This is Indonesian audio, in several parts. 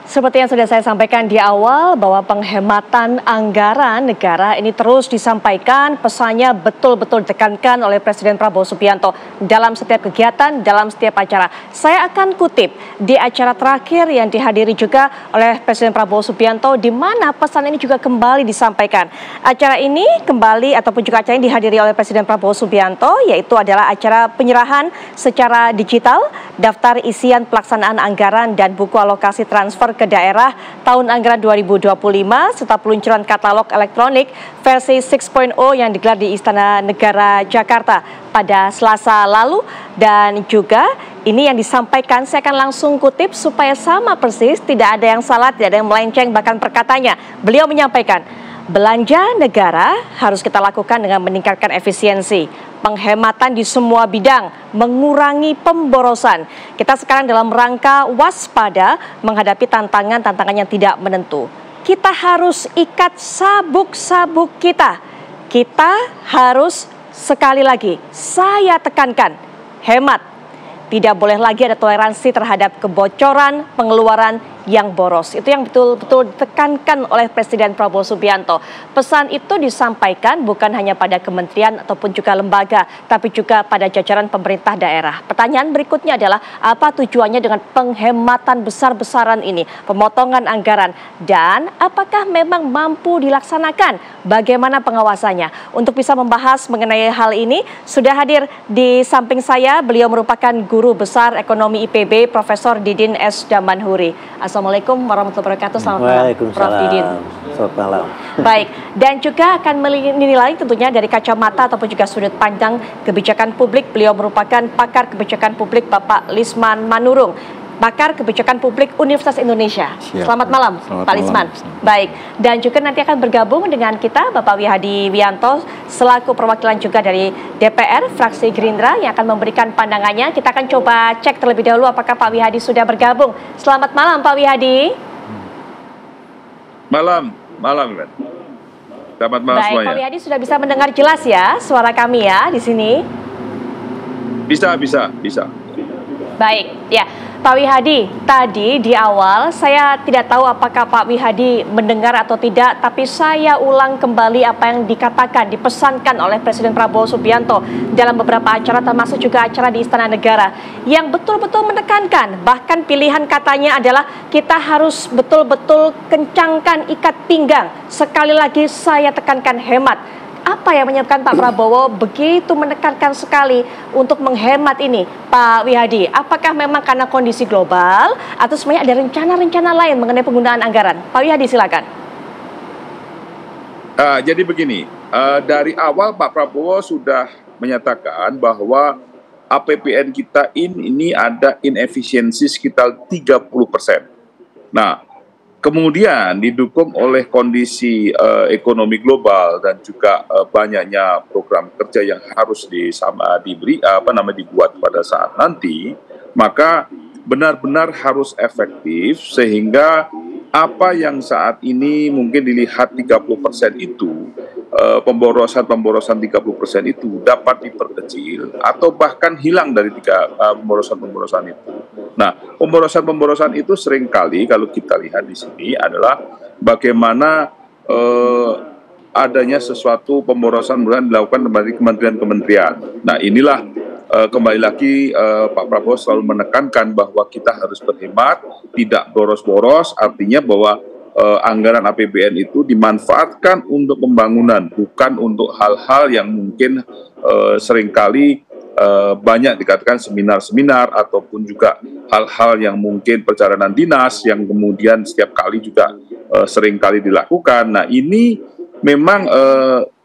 Seperti yang sudah saya sampaikan di awal bahwa penghematan anggaran negara ini terus disampaikan, pesannya betul-betul ditekankan oleh Presiden Prabowo Subianto dalam setiap kegiatan, dalam setiap acara. Saya akan kutip di acara terakhir yang dihadiri juga oleh Presiden Prabowo Subianto di mana pesan ini juga kembali disampaikan. Acara ini kembali ataupun juga acara ini dihadiri oleh Presiden Prabowo Subianto, yaitu adalah acara penyerahan secara digital, daftar isian pelaksanaan anggaran dan buku alokasi transfer ke daerah tahun anggaran 2025 serta peluncuran katalog elektronik versi 6.0 yang digelar di Istana Negara Jakarta pada Selasa lalu. Dan juga ini yang disampaikan, saya akan langsung kutip supaya sama persis, tidak ada yang salah, tidak ada yang melenceng bahkan perkatanya. Beliau menyampaikan, belanja negara harus kita lakukan dengan meningkatkan efisiensi, penghematan di semua bidang, mengurangi pemborosan. Kita sekarang dalam rangka waspada menghadapi tantangan-tantangan yang tidak menentu. Kita harus ikat sabuk-sabuk kita. Kita harus, sekali lagi, saya tekankan, hemat. Tidak boleh lagi ada toleransi terhadap kebocoran, pengeluaran yang boros. Itu yang betul-betul ditekankan oleh Presiden Prabowo Subianto. Pesan itu disampaikan bukan hanya pada kementerian ataupun juga lembaga, tapi juga pada jajaran pemerintah daerah. Pertanyaan berikutnya adalah, apa tujuannya dengan penghematan besar-besaran ini, pemotongan anggaran, dan apakah memang mampu dilaksanakan? Bagaimana pengawasannya? Untuk bisa membahas mengenai hal ini, sudah hadir di samping saya, beliau merupakan Guru Besar Ekonomi IPB, Profesor Didin S. Damanhuri. Assalamualaikum warahmatullahi wabarakatuh. Selamat malam, Prof. Didin. Selamat malam. Baik, dan juga akan menilai tentunya dari kacamata ataupun juga sudut pandang kebijakan publik. Beliau merupakan pakar kebijakan publik, Bapak Lisman Manurung, pakar kebijakan publik Universitas Indonesia. Siap. Selamat malam, Pak Lisman. Baik, dan juga nanti akan bergabung dengan kita Bapak Wihadi Wianto selaku perwakilan juga dari DPR fraksi Gerindra yang akan memberikan pandangannya. Kita akan coba cek terlebih dahulu apakah Pak Wihadi sudah bergabung. Selamat malam, Pak Wihadi. Malam, Iwan. Selamat malam Baik, semuanya. Pak Wihadi sudah bisa mendengar jelas ya suara kami ya di sini? Bisa. Baik, ya Pak Wihadi, tadi di awal saya tidak tahu apakah Pak Wihadi mendengar atau tidak, tapi saya ulang kembali apa yang dikatakan, dipesankan oleh Presiden Prabowo Subianto dalam beberapa acara, termasuk juga acara di Istana Negara, yang betul-betul menekankan, bahkan pilihan katanya adalah kita harus betul-betul kencangkan ikat pinggang. Sekali lagi saya tekankan hemat. Apa yang menyebabkan Pak Prabowo begitu menekankan sekali untuk menghemat ini, Pak Wihadi? Apakah memang karena kondisi global atau sebenarnya ada rencana-rencana lain mengenai penggunaan anggaran? Pak Wihadi, silakan. Jadi begini, dari awal Pak Prabowo sudah menyatakan bahwa APBN kita ini ada inefisiensi sekitar 30%. Nah, kemudian didukung oleh kondisi ekonomi global dan juga banyaknya program kerja yang harus dibuat pada saat nanti, maka benar-benar harus efektif sehingga apa yang saat ini mungkin dilihat 30% itu, pemborosan 30% itu dapat diperkecil atau bahkan hilang dari pemborosan itu. Nah, pemborosan itu seringkali kalau kita lihat di sini adalah bagaimana adanya sesuatu pemborosan dilakukan dari kementerian-kementerian. Nah, inilah kembali lagi Pak Prabowo selalu menekankan bahwa kita harus berhemat, tidak boros-boros, artinya bahwa anggaran APBN itu dimanfaatkan untuk pembangunan, bukan untuk hal-hal yang mungkin seringkali banyak dikatakan seminar-seminar ataupun juga hal-hal yang mungkin perjalanan dinas yang kemudian setiap kali juga seringkali dilakukan. Nah, ini memang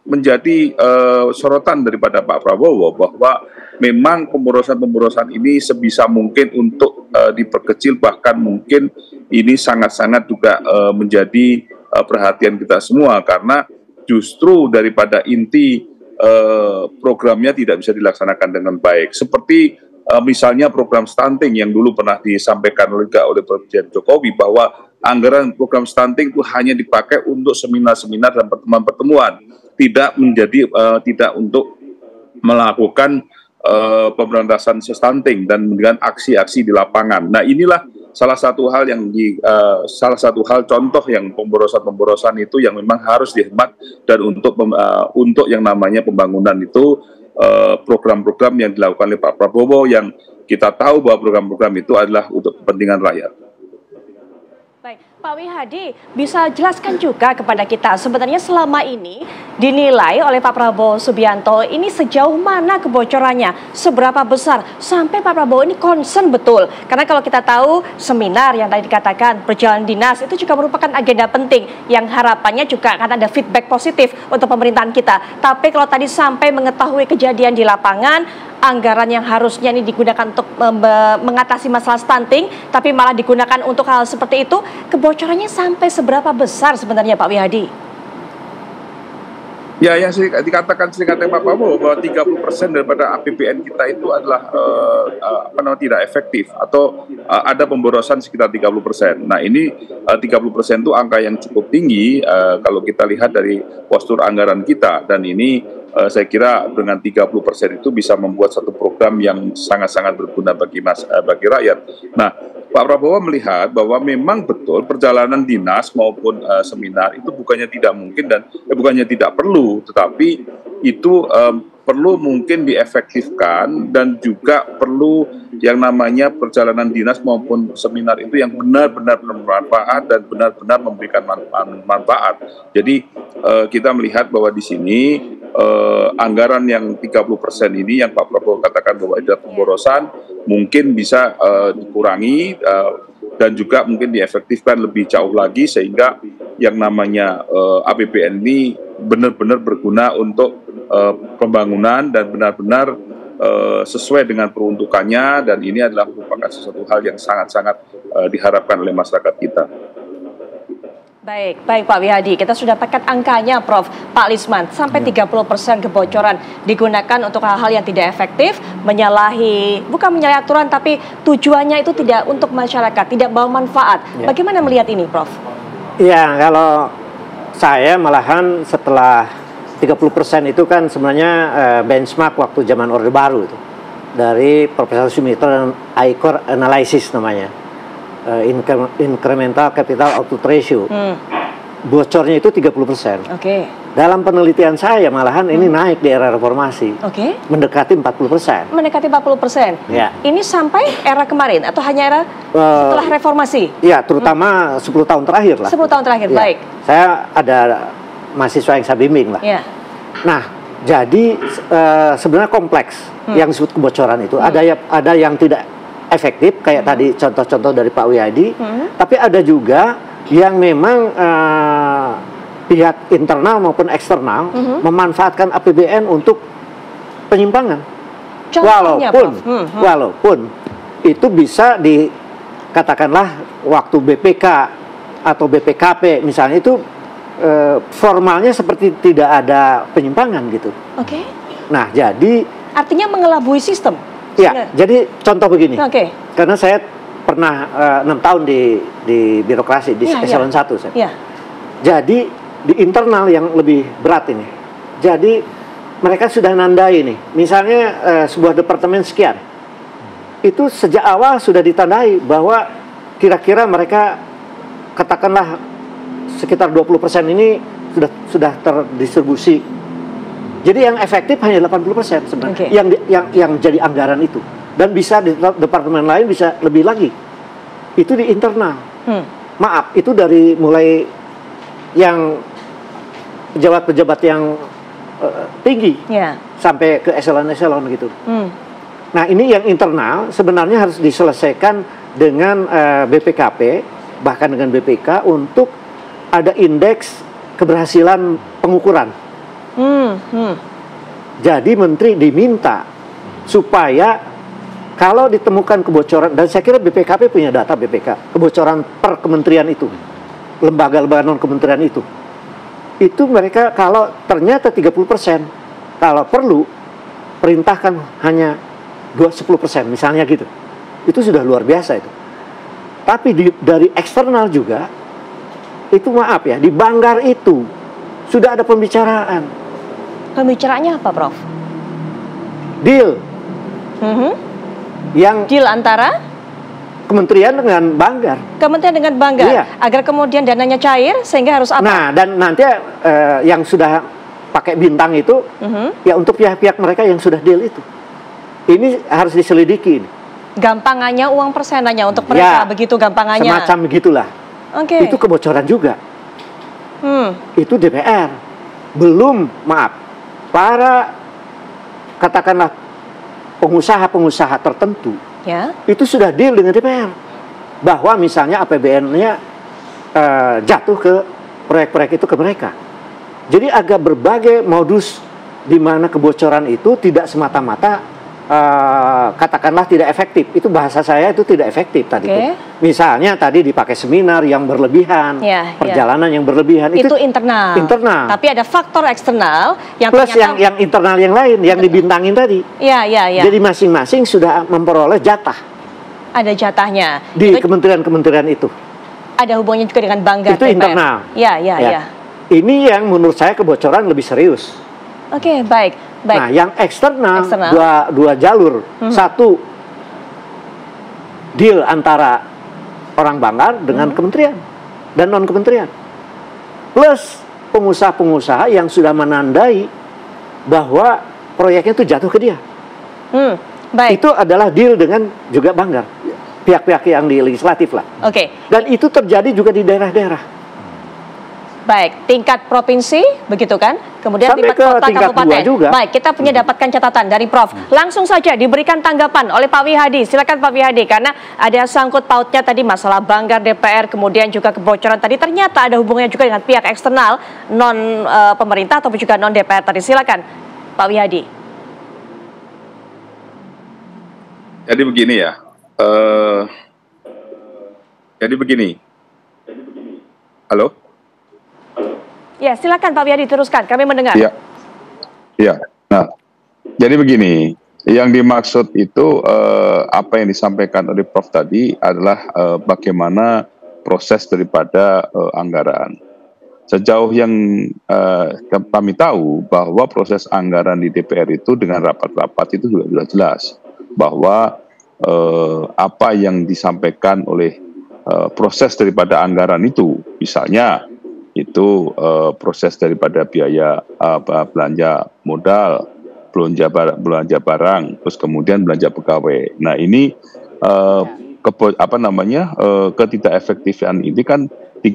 menjadi sorotan daripada Pak Prabowo bahwa memang pemborosan ini sebisa mungkin untuk diperkecil, bahkan mungkin ini sangat-sangat juga menjadi perhatian kita semua karena justru daripada inti programnya tidak bisa dilaksanakan dengan baik. Seperti misalnya program stunting yang dulu pernah disampaikan oleh Presiden Jokowi bahwa anggaran program stunting itu hanya dipakai untuk seminar-seminar dan pertemuan-pertemuan, tidak untuk melakukan pemberantasan stunting dan dengan aksi-aksi di lapangan. Nah, inilah salah satu hal contoh yang pemborosan itu yang memang harus dihemat, dan untuk yang namanya pembangunan itu program-program yang dilakukan oleh Pak Prabowo yang kita tahu bahwa program-program itu adalah untuk kepentingan rakyat. Baik, Pak Wihadi, bisa jelaskan juga kepada kita sebenarnya selama ini dinilai oleh Pak Prabowo Subianto ini sejauh mana kebocorannya, seberapa besar sampai Pak Prabowo ini concern betul. Karena kalau kita tahu seminar yang tadi dikatakan perjalanan dinas itu juga merupakan agenda penting yang harapannya juga akan ada feedback positif untuk pemerintahan kita. Tapi kalau tadi sampai mengetahui kejadian di lapangan, anggaran yang harusnya ini digunakan untuk mengatasi masalah stunting, tapi malah digunakan untuk hal seperti itu, kebocorannya sampai seberapa besar sebenarnya Pak Wihadi? Ya, yang dikatakan Pak Prabowo bahwa 30% daripada APBN kita itu adalah tidak efektif atau ada pemborosan sekitar 30%. Nah, ini 30% itu angka yang cukup tinggi kalau kita lihat dari postur anggaran kita, dan ini saya kira dengan 30% itu bisa membuat satu program yang sangat-sangat berguna bagi rakyat. Nah, Pak Prabowo melihat bahwa memang betul perjalanan dinas maupun seminar itu bukannya tidak mungkin dan bukannya tidak perlu, tetapi itu perlu mungkin diefektifkan, dan juga perlu yang namanya perjalanan dinas maupun seminar itu yang benar-benar bermanfaat dan benar-benar memberikan manfaat. Jadi kita melihat bahwa di sini anggaran yang 30% ini yang Pak Prabowo katakan bahwa ada pemborosan mungkin bisa dikurangi dan juga mungkin diefektifkan lebih jauh lagi, sehingga yang namanya APBN ini benar-benar berguna untuk pembangunan dan benar-benar sesuai dengan peruntukannya, dan ini adalah merupakan sesuatu hal yang sangat-sangat diharapkan oleh masyarakat kita. Baik Pak Wihadi, kita sudah dapatkan angkanya Prof. Pak Lisman, sampai 30% kebocoran digunakan untuk hal-hal yang tidak efektif, bukan menyalahi aturan, tapi tujuannya itu tidak untuk masyarakat, tidak bawa manfaat. Bagaimana melihat ini Prof? Ya, kalau saya malahan setelah 30% itu kan sebenarnya benchmark waktu zaman Orde Baru itu, dari Profesor Sumitro dan ICOR Analysis namanya. Incremental Capital Output Ratio, bocornya itu 30%. Dalam penelitian saya malahan ini naik di era reformasi, mendekati 40%. Mendekati 40%. Ya. Ini sampai era kemarin atau hanya era setelah reformasi? Ya, terutama 10 tahun terakhir lah. 10 tahun terakhir, ya. Baik. Saya ada mahasiswa yang saya bimbing lah. Ya. Nah, jadi sebenarnya kompleks yang disebut kebocoran itu. Ada yang tidak efektif kayak tadi contoh-contoh dari Pak Wihadi, tapi ada juga yang memang pihak internal maupun eksternal memanfaatkan APBN untuk penyimpangan. Contohnya, walaupun itu bisa dikatakanlah waktu BPK atau BPKP misalnya itu formalnya seperti tidak ada penyimpangan gitu. Nah, jadi artinya mengelabui sistem. Ya, jadi contoh begini. Karena saya pernah 6 tahun di birokrasi di eselon 1 saya. Jadi di internal yang lebih berat ini. Jadi mereka sudah nandai nih. Misalnya sebuah departemen sekian. Itu sejak awal sudah ditandai bahwa kira-kira mereka katakanlah sekitar 20% ini sudah terdistribusi. Jadi yang efektif hanya 80% sebenarnya, yang jadi anggaran itu, dan bisa di departemen lain bisa lebih lagi. Itu di internal. Maaf, itu dari mulai yang pejabat-pejabat yang tinggi sampai ke eselon-eselon gitu. Nah, ini yang internal sebenarnya harus diselesaikan dengan BPKP, bahkan dengan BPK untuk ada indeks keberhasilan pengukuran. Jadi menteri diminta supaya kalau ditemukan kebocoran, dan saya kira BPKP punya data BPK, kebocoran per kementerian itu, lembaga-lembaga non kementerian itu mereka kalau ternyata 30%, kalau perlu perintahkan hanya 10% misalnya gitu, itu sudah luar biasa itu. Tapi dari eksternal juga itu, maaf ya, di Banggar itu sudah ada pembicaraan. Pembicaraannya apa, Prof? Deal. Yang deal antara kementerian dengan Banggar. Kementerian dengan Banggar, iya. Agar kemudian dananya cair, sehingga harus apa? Nah, dan nanti yang sudah pakai bintang itu, ya untuk pihak-pihak mereka yang sudah deal itu. Ini harus diselidiki. Gampangannya uang persenannya untuk mereka, ya, begitu gampangannya. Semacam begitulah. Oke. Itu kebocoran juga. Itu DPR. Belum, maaf, para katakanlah pengusaha-pengusaha tertentu, ya, itu sudah deal dengan DPR bahwa misalnya APBN-nya jatuh ke proyek-proyek itu ke mereka. Jadi agak berbagai modus di mana kebocoran itu tidak semata-mata katakanlah tidak efektif. Itu bahasa saya itu tidak efektif tadi. Misalnya tadi dipakai seminar yang berlebihan, ya, perjalanan yang berlebihan. Itu internal. Internal. Tapi ada faktor eksternal yang plus ternyata yang internal yang lain yang dibintangin tadi. Ya. Jadi masing-masing sudah memperoleh jatah. Ada jatahnya di kementerian-kementerian itu. Ada hubungannya juga dengan Banggar. Itu DPR. Internal. Ya. Ini yang menurut saya kebocoran lebih serius. Oke, baik. Nah, yang eksternal. Dua jalur. Satu, deal antara orang Banggar dengan kementerian dan non-kementerian. Plus pengusaha-pengusaha yang sudah menandai bahwa proyeknya itu jatuh ke dia. Itu adalah deal dengan juga Banggar. Pihak-pihak yang di legislatif lah. Dan itu terjadi juga di daerah-daerah. Baik, tingkat provinsi, begitu kan? Kemudian sampai tingkat kota, kabupaten. Juga. Baik, kita punya dapatkan catatan dari Prof. Langsung saja diberikan tanggapan oleh Pak Wihadi. Silakan Pak Wihadi, karena ada sangkut pautnya tadi masalah Banggar, DPR, kemudian juga kebocoran tadi. Ternyata ada hubungannya juga dengan pihak eksternal, non pemerintah ataupun juga non DPR tadi. Silakan, Pak Wihadi. Jadi begini ya. Jadi begini. Halo? Ya, silakan Pak Wihadi teruskan, kami mendengar. Ya. Nah, jadi begini, yang dimaksud itu apa yang disampaikan oleh Prof tadi adalah bagaimana proses daripada anggaran. Sejauh yang kami tahu bahwa proses anggaran di DPR itu dengan rapat-rapat itu juga sudah jelas bahwa apa yang disampaikan oleh proses daripada anggaran itu, misalnya itu proses daripada biaya belanja modal, belanja barang, terus kemudian belanja pegawai. Nah ini ketidakefektifan ini kan 30%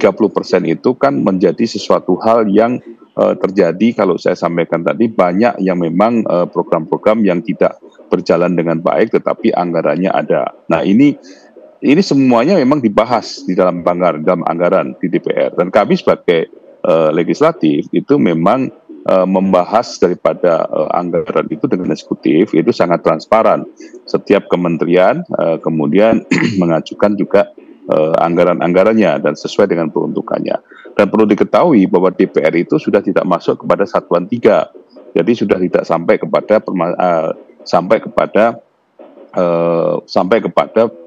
itu kan menjadi sesuatu hal yang terjadi. Kalau saya sampaikan tadi, banyak yang memang program-program yang tidak berjalan dengan baik tetapi anggarannya ada. Nah ini semuanya memang dibahas di dalam anggaran di DPR, dan kami sebagai legislatif itu memang membahas daripada anggaran itu dengan eksekutif itu sangat transparan. Setiap kementerian kemudian mengajukan juga anggaran-anggarannya dan sesuai dengan peruntukannya. Dan perlu diketahui bahwa DPR itu sudah tidak masuk kepada satuan 3, jadi sudah tidak sampai kepada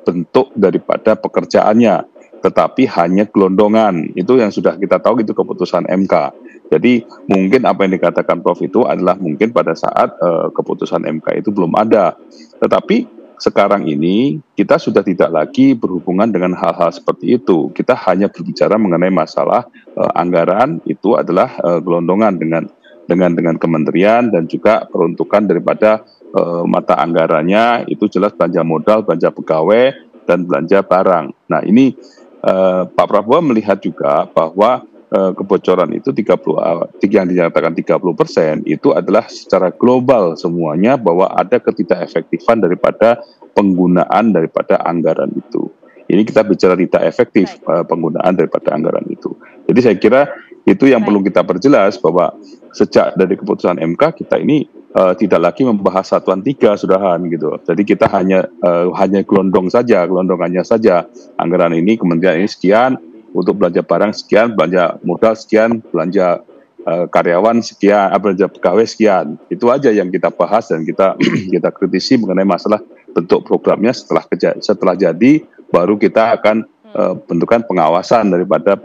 bentuk daripada pekerjaannya, tetapi hanya gelondongan. Itu yang sudah kita tahu, itu keputusan MK. Jadi mungkin apa yang dikatakan Prof itu adalah mungkin pada saat keputusan MK itu belum ada. Tetapi sekarang ini kita sudah tidak lagi berhubungan dengan hal-hal seperti itu. Kita hanya berbicara mengenai masalah anggaran itu adalah gelondongan dengan kementerian dan juga peruntukan daripada mata anggarannya itu jelas belanja modal, belanja pegawai, dan belanja barang. Nah ini Pak Prabowo melihat juga bahwa kebocoran itu yang dinyatakan 30% itu adalah secara global semuanya, bahwa ada ketidakefektifan daripada penggunaan daripada anggaran itu. Ini kita bicara tidak efektif penggunaan daripada anggaran itu. Jadi saya kira itu yang perlu kita perjelas, bahwa sejak dari keputusan MK kita ini tidak lagi membahas satuan 3 sudahan gitu. Jadi kita hanya gelondongannya saja. Anggaran ini kementerian ini sekian, untuk belanja barang sekian, belanja modal sekian, belanja karyawan sekian, belanja pegawai sekian. Itu aja yang kita bahas dan kita kritisi mengenai masalah bentuk programnya. Setelah jadi baru kita akan bentukan pengawasan daripada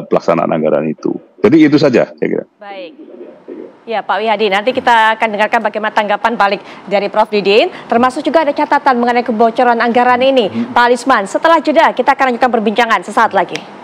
pelaksanaan anggaran itu. Jadi itu saja saya kira. Baik. Ya Pak Wihadi, nanti kita akan dengarkan bagaimana tanggapan balik dari Prof. Didin, termasuk juga ada catatan mengenai kebocoran anggaran ini. Pak Lisman, setelah jeda kita akan lanjutkan perbincangan sesaat lagi.